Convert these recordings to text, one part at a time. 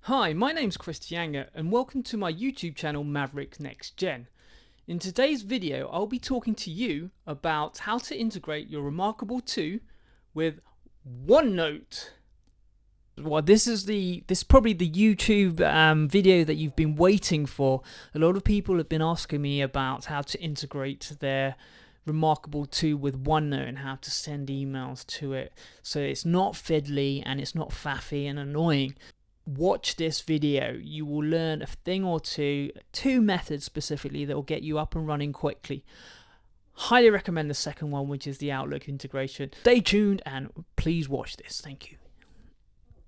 Hi, my name's Christianga and welcome to my YouTube channel Maverick Next Gen. In today's video I'll be talking to you about how to integrate your reMarkable 2 with OneNote. Well, this is probably the YouTube video that you've been waiting for. A lot of people have been asking me about how to integrate their reMarkable 2 with OneNote and how to send emails to it so it's not fiddly and it's not faffy and annoying. Watch this video. You will learn a thing or two methods specifically that will get you up and running quickly. Highly recommend the second one, which is the Outlook integration. Stay tuned and please watch this. Thank you.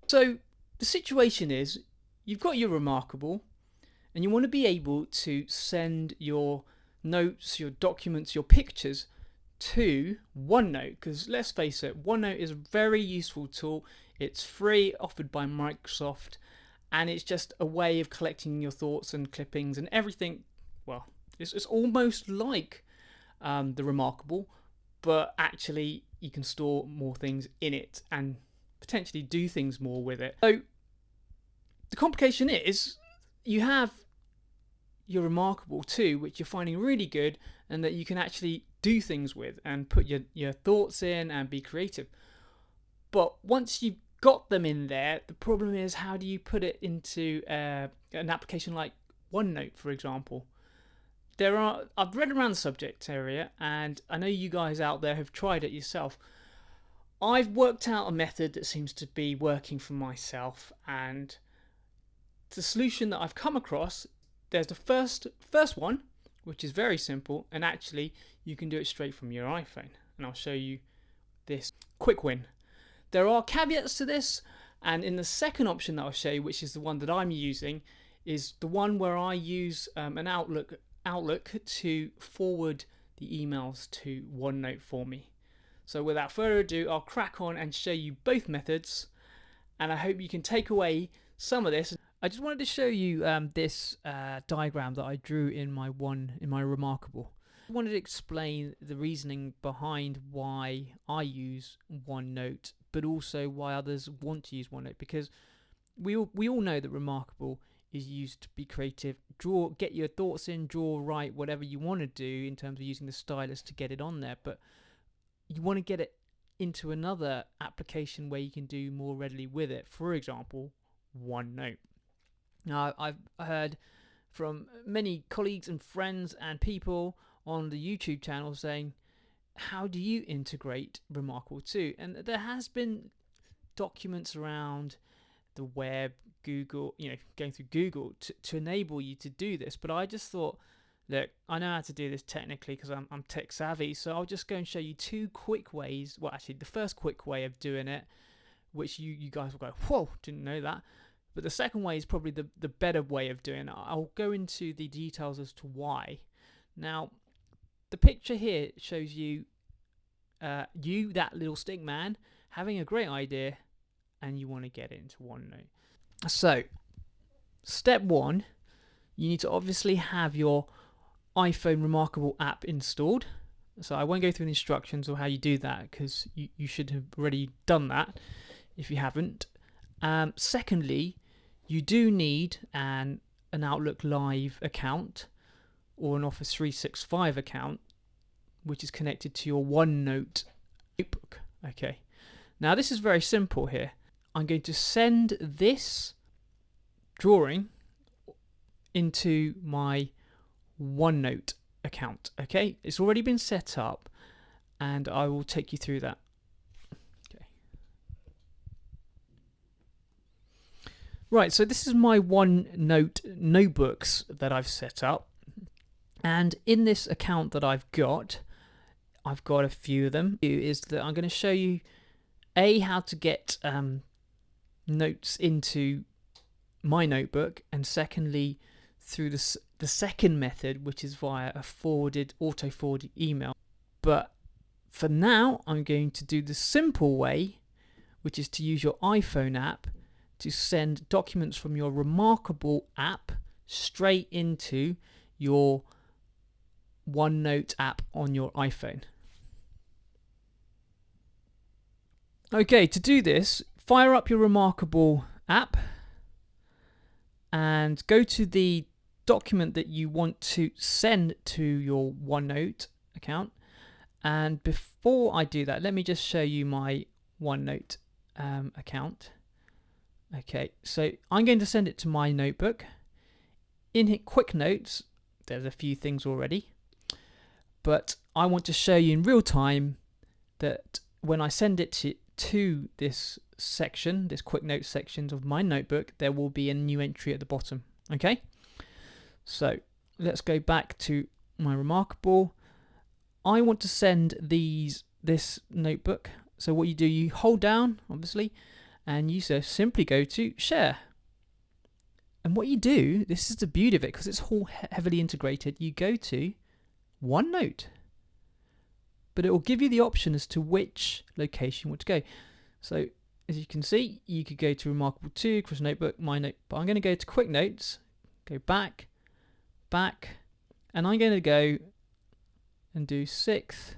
So the situation is you've got your reMarkable and you want to be able to send your notes, your documents, your pictures to OneNote, because let's face it, OneNote is a very useful tool. It's free, offered by Microsoft, and it's just a way of collecting your thoughts and clippings and everything. Well, it's almost like the reMarkable, but actually you can store more things in it and potentially do things more with it. So the complication is you have your reMarkable 2, which you're finding really good and that you can actually do things with and put your thoughts in and be creative. But once you've got them in there, the problem is, how do you put it into an application like OneNote, for example? I've read around the subject area and I know you guys out there have tried it yourself. I've worked out a method that seems to be working for myself, and the solution that I've come across, there's the first one, which is very simple, and actually you can do it straight from your iPhone, and I'll show you this quick win. There are caveats to this, and in the second option that I'll show you, which is the one that I'm using, is the one where I use an Outlook to forward the emails to OneNote for me. So without further ado, I'll crack on and show you both methods, and I hope you can take away some of this. I just wanted to show you this diagram that I drew in my reMarkable. I wanted to explain the reasoning behind why I use OneNote, but also why others want to use OneNote, because we all know that reMarkable is used to be creative, get your thoughts in, draw, write, whatever you want to do in terms of using the stylus to get it on there, but you want to get it into another application where you can do more readily with it. For example, OneNote. Now, I've heard from many colleagues and friends and people on the YouTube channel saying, how do you integrate reMarkable 2? And there has been documents around the web, Google, going through Google to enable you to do this. But I just thought, look, I know how to do this technically because I'm tech savvy, so I'll just go and show you two quick ways. Well, actually, the first quick way of doing it, which you guys will go, whoa, didn't know that. But the second way is probably the better way of doing it. I'll go into the details as to why. Now, the picture here shows you, that little stick man, having a great idea, and you want to get it into OneNote. So, step one, you need to obviously have your iPhone reMarkable app installed. So I won't go through the instructions or how you do that, because you should have already done that if you haven't. Secondly, you do need an Outlook Live account or an Office 365 account, which is connected to your OneNote notebook. Okay, now this is very simple here. I'm going to send this drawing into my OneNote account. Okay, it's already been set up and I will take you through that. Okay. Right, so this is my OneNote notebooks that I've set up, and in this account that I've got a few of them. Is that I'm going to show you how to get notes into my notebook, and secondly through the second method, which is via a auto forwarded email. But for now, I'm going to do the simple way, which is to use your iPhone app to send documents from your reMarkable app straight into your OneNote app on your iPhone. Okay, to do this, fire up your reMarkable app and go to the document that you want to send to your OneNote account. And before I do that, let me just show you my OneNote account. Okay, so I'm going to send it to my notebook. In Quick Notes, there's a few things already, but I want to show you in real time that when I send it to this section, this Quick Notes section of my notebook, there will be a new entry at the bottom. Okay, so let's go back to my reMarkable. I want to send this notebook. So what you do, you hold down, obviously, and you simply go to share. And what you do, this is the beauty of it, because it's all heavily integrated, you go to OneNote. But it will give you the option as to which location you want to go. So as you can see, you could go to reMarkable 2, Chris Notebook, my note, but I'm going to go to Quick Notes, go back, and I'm going to go and do 6th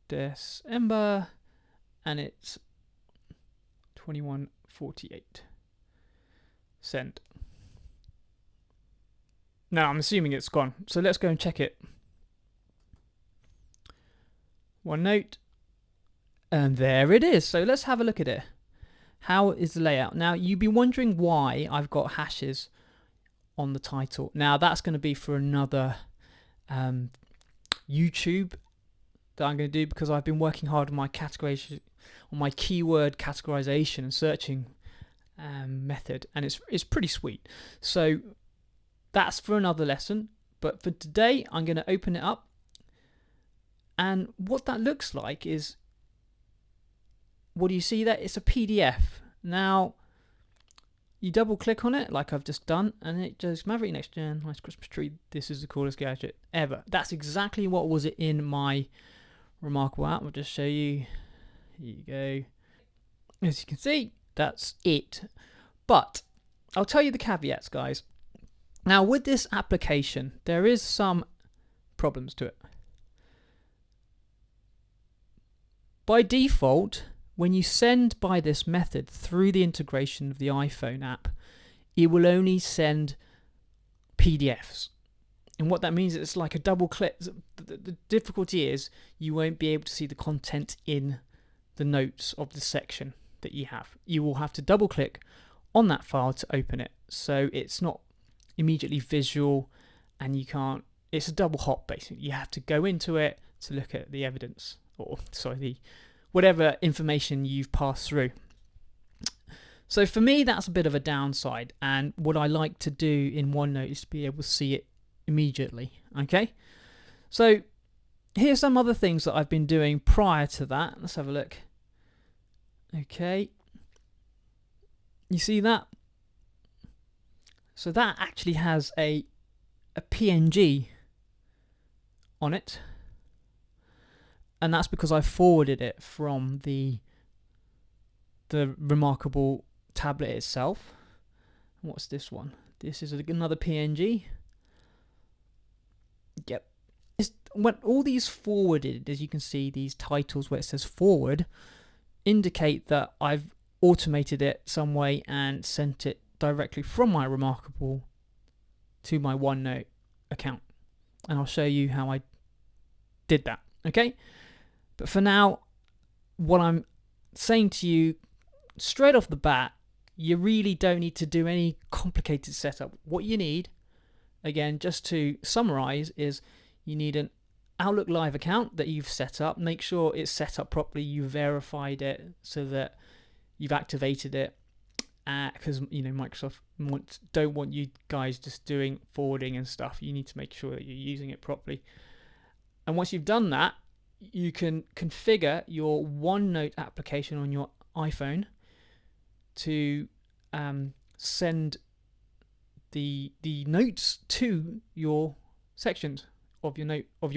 December, and it's 21:48. Send. Now I'm assuming it's gone, so let's go and check it. OneNote, and there it is. So let's have a look at it. How is the layout? Now you'd be wondering why I've got hashes on the title. Now that's going to be for another YouTube that I'm going to do, because I've been working hard on my categorization, on my keyword categorization and searching method, and it's pretty sweet. So that's for another lesson, but for today I'm going to open it up, and what that looks like is, what do you see there? It's a PDF. Now you double click on it like I've just done, and it goes Maverick Next Gen, nice Christmas tree, this is the coolest gadget ever. That's exactly what was in my reMarkable app. I'll just show you. Here you go. As you can see, that's it. But I'll tell you the caveats, guys. Now with this application, there is some problems to it. By default, when you send by this method through the integration of the iPhone app, it will only send PDFs. And what that means is it's like a double click. The difficulty is you won't be able to see the content in the notes of the section that you have. You will have to double click on that file to open it. So it's not immediately visual, and you can't, it's a double hop basically. You have to go into it to look at the evidence, or sorry, whatever information you've passed through. So for me, that's a bit of a downside, and what I like to do in OneNote is to be able to see it immediately. Okay, so here's some other things that I've been doing prior to that. Let's have a look. Okay, you see that? So that actually has a PNG on it, and that's because I forwarded it from the reMarkable tablet itself. What's this one? This is another PNG. Yep. When all these forwarded, as you can see, these titles where it says forward indicate that I've automated it some way and sent it directly from my reMarkable to my OneNote account, and I'll show you how I did that. Okay, but for now, what I'm saying to you straight off the bat, you really don't need to do any complicated setup. What you need, again, just to summarize, is you need an Outlook Live account that you've set up. Make sure it's set up properly, you verified it so that you've activated it, because Microsoft don't want you guys just doing forwarding and stuff. You need to make sure that you're using it properly. And once you've done that, you can configure your OneNote application on your iPhone to send the notes to your sections of your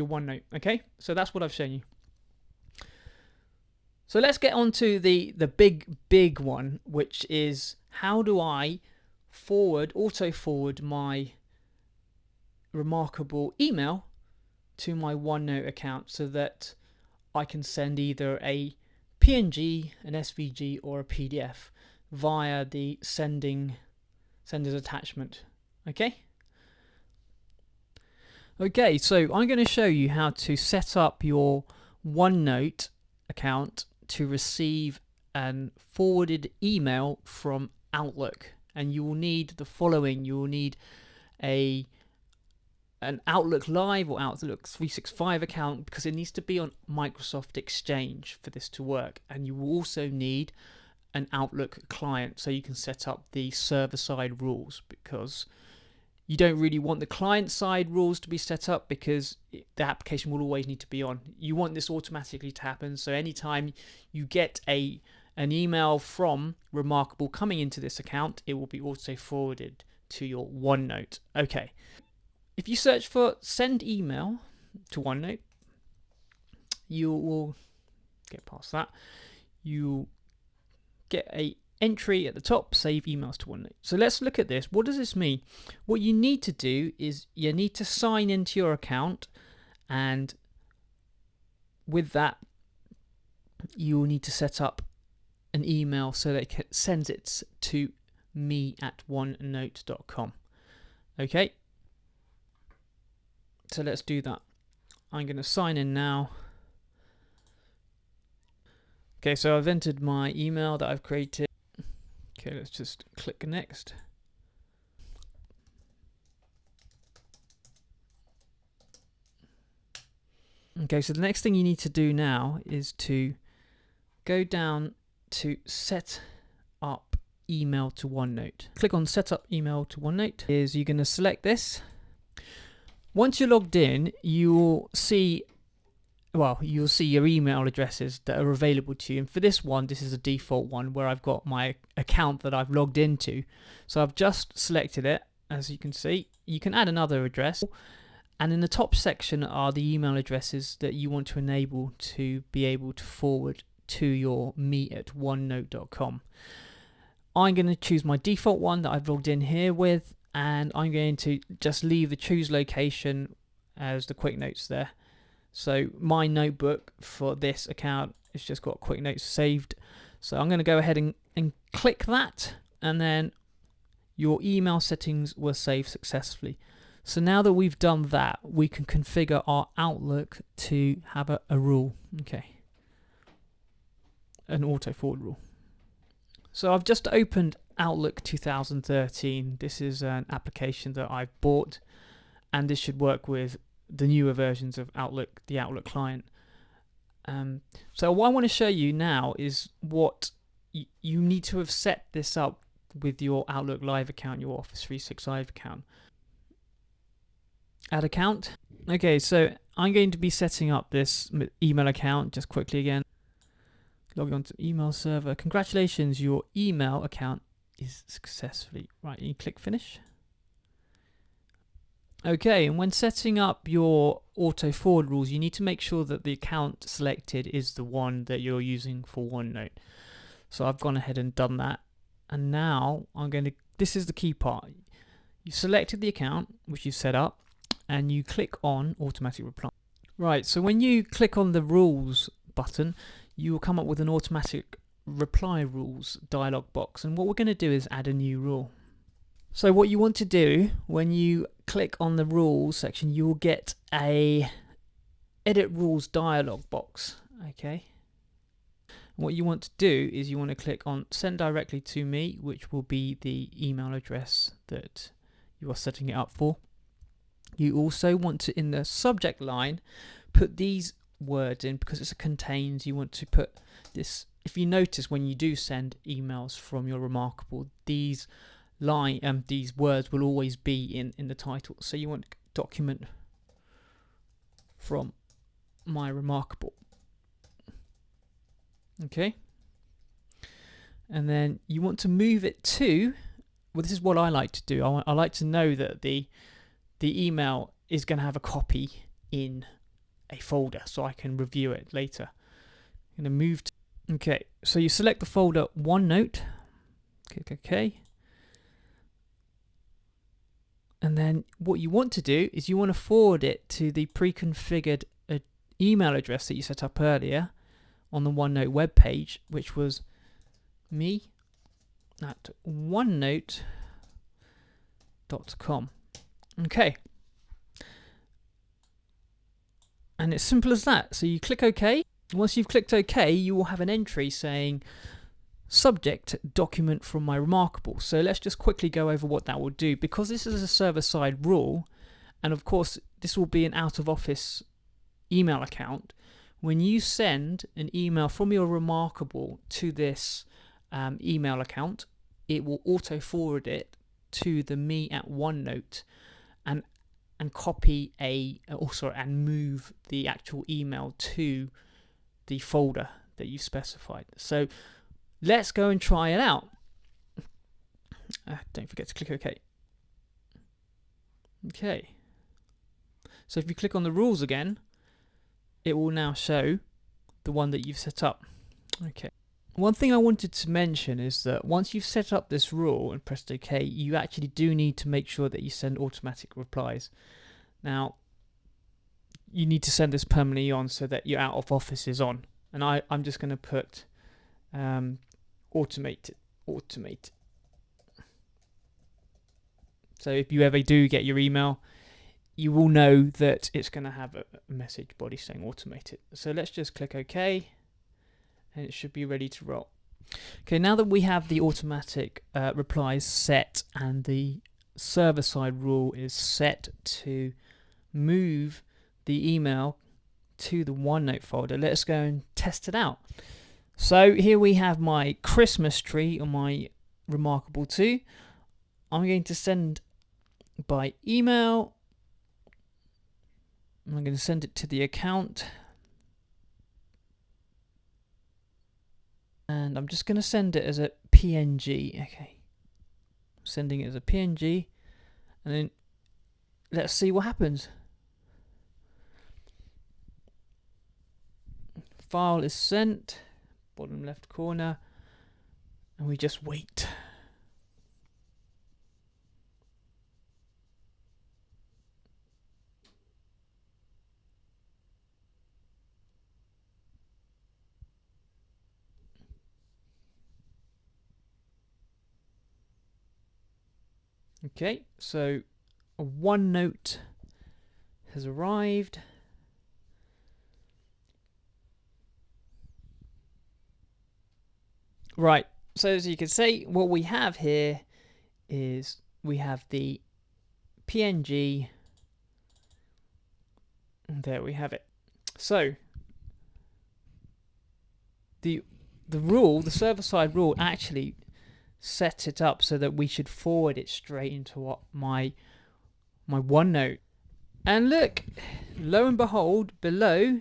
OneNote. Okay, so that's what I've shown you. So let's get on to the big one, which is how do I auto forward my reMarkable email to my OneNote account so that I can send either a PNG, an SVG, or a PDF via the sending send as attachment. Okay. Okay, so I'm going to show you how to set up your OneNote account to receive an forwarded email from Outlook, and you will need the following. You will need an Outlook Live or Outlook 365 account, because it needs to be on Microsoft Exchange for this to work, and you will also need an Outlook client so you can set up the server-side rules, because you don't really want the client-side rules to be set up because the application will always need to be on. You want this automatically to happen, so anytime you get an email from reMarkable coming into this account, it will be auto forwarded to your OneNote. Okay, if you search for send email to OneNote, you will get past that. You get a entry at the top, save emails to OneNote. So let's look at this. What does this mean? What you need to do is you need to sign into your account, and with that you'll need to set up an email so that it sends it to me@onenote.com. Okay, so let's do that. I'm going to sign in now. Okay, so I've entered my email that I've created. Okay, let's just click next. Okay, so the next thing you need to do now is to go down to set up email to OneNote. Click on set up email to OneNote. You're going to select this. Once you're logged in, you'll see your email addresses that are available to you. And for this one, this is a default one where I've got my account that I've logged into. So I've just selected it. As you can see, you can add another address. And in the top section are the email addresses that you want to enable to be able to forward to your me@onenote.com. I'm going to choose my default one that I've logged in here with, and I'm going to just leave the choose location as the quick notes there. So my notebook for this account has just got quick notes saved. So I'm going to go ahead and click that, and then your email settings were saved successfully. So now that we've done that, we can configure our Outlook to have a rule. Okay, an auto forward rule. So I've just opened Outlook 2013. This is an application that I've bought, and this should work with the newer versions of Outlook, the Outlook client. So what I want to show you now is what you need to have set this up with your Outlook Live account, your Office 365 account. Add account. Okay, so I'm going to be setting up this email account just quickly again. Log on to email server. Congratulations, your email account is successfully. Right, you click finish. Okay, and when setting up your auto forward rules, you need to make sure that the account selected is the one that you're using for OneNote. So I've gone ahead and done that. And now this is the key part. You selected the account which you set up, and you click on automatic reply. Right, so when you click on the rules button, you will come up with an automatic reply rules dialog box. And what we're going to do is add a new rule. So what you want to do when you click on the rules section, you will get a edit rules dialog box. Okay. And what you want to do is you want to click on send directly to me, which will be the email address that you are setting it up for. You also want to, in the subject line, put these words in because it's a contains. You want to put this. If you notice when you do send emails from your reMarkable, these words will always be in the title. So you want document from my reMarkable. Okay. And then you want to move it to, well, this is what I like to do. I like to know that the email is going to have a copy in a folder so I can review it later. I'm going to move to, okay, so you select the folder OneNote, click OK. And then what you want to do is you want to forward it to the pre-configured email address that you set up earlier on the OneNote web page, which was me@onenote.com. one.com. Okay. And it's simple as that. So you click OK. Once you've clicked OK, you will have an entry saying subject document from my reMarkable. So let's just quickly go over what that will do. Because this is a server-side rule, and of course this will be an out-of-office email account, when you send an email from your reMarkable to this email account, it will auto-forward it to the me at OneNote and copy and move the actual email to the folder that you've specified. So let's go and try it out. Don't forget to click OK. Okay. So if you click on the rules again, it will now show the one that you've set up. Okay. One thing I wanted to mention is that once you've set up this rule and pressed OK, you actually do need to make sure that you send automatic replies. Now, you need to send this permanently on so that your out of office is on. And I'm just going to put automate. So if you ever do get your email, you will know that it's going to have a message body saying automated. So let's just click OK, and it should be ready to roll. Okay, now that we have the automatic replies set and the server-side rule is set to move the email to the OneNote folder, let's go and test it out. So here we have my Christmas tree on my reMarkable 2. I'm going to send by email. I'm going to send it to the account. And I'm just going to send it as a PNG. Okay. I'm sending it as a PNG. And then let's see what happens. File is sent. Bottom left corner. And we just wait. Okay, so a OneNote has arrived. Right, so as you can see, what we have here is we have the PNG, and there we have it. So the rule, the server-side rule, actually set it up so that we should forward it straight into what my OneNote. And look, lo and behold, below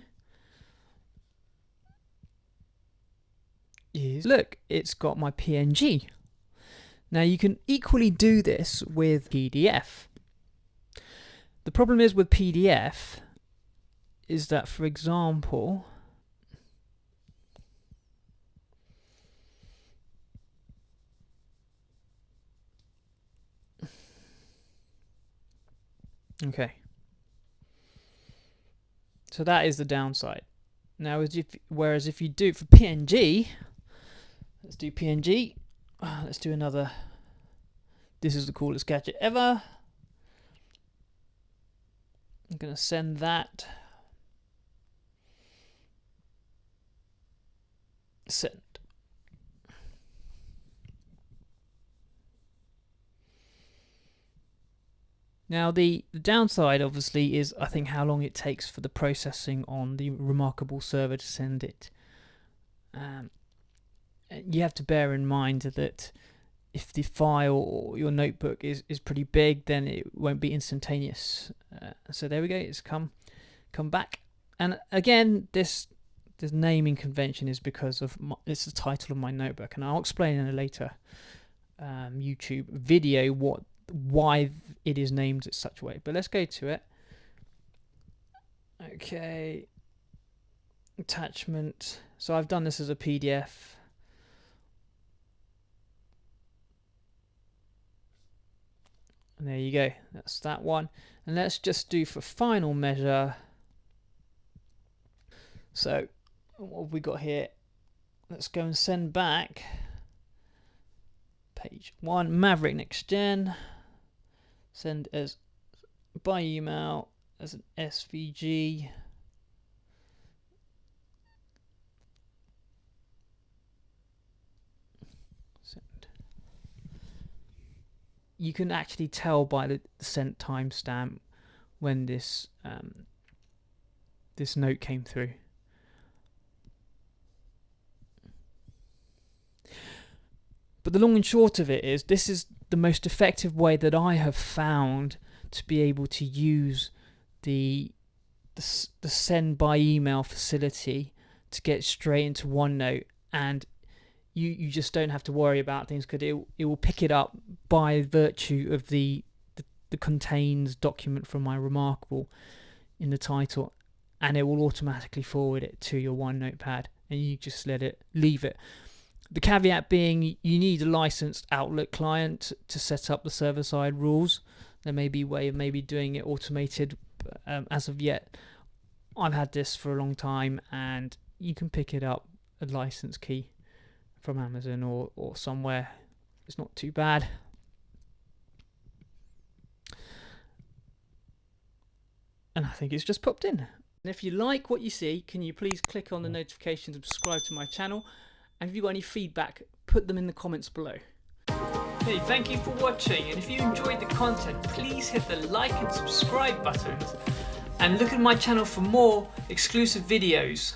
is, look, it's got my PNG. Now you can equally do this with PDF. The problem is with PDF is that, for example, okay, so that is the downside. Now, whereas if you do it for PNG, let's do PNG. Let's do another. This is the coolest gadget ever. I'm going to send that. Send. Now the downside obviously is, I think, how long it takes for the processing on the reMarkable server to send it. You have to bear in mind that if the file or your notebook is pretty big, then it won't be instantaneous. So there we go, it's come back. And again, this naming convention is because of it's the title of my notebook, and I'll explain in a later YouTube video why it is named in such a way. But let's go to it. Okay, attachment. So I've done this as a PDF. And there you go, that's that one. And let's just do for final measure. So what have we got here? Let's go and send back page 1, Maverick Next Gen. send as by email as an SVG. Send. You can actually tell by the sent timestamp when this this note came through. But the long and short of it is, this is the most effective way that I have found to be able to use the send by email facility to get straight into OneNote, and you just don't have to worry about things, because it will pick it up by virtue of the contains document from my reMarkable in the title, and it will automatically forward it to your OneNote pad, and you just leave it. The caveat being, you need a licensed Outlook client to set up the server-side rules. There may be a way of maybe doing it automated, but as of yet, I've had this for a long time, and you can pick it up, a license key from Amazon or somewhere. It's not too bad. And I think it's just popped in. And if you like what you see, can you please click on the notifications and subscribe to my channel? And if you've got any feedback, put them in the comments below. Hey, thank you for watching, and if you enjoyed the content, please hit the like and subscribe buttons, and look at my channel for more exclusive videos.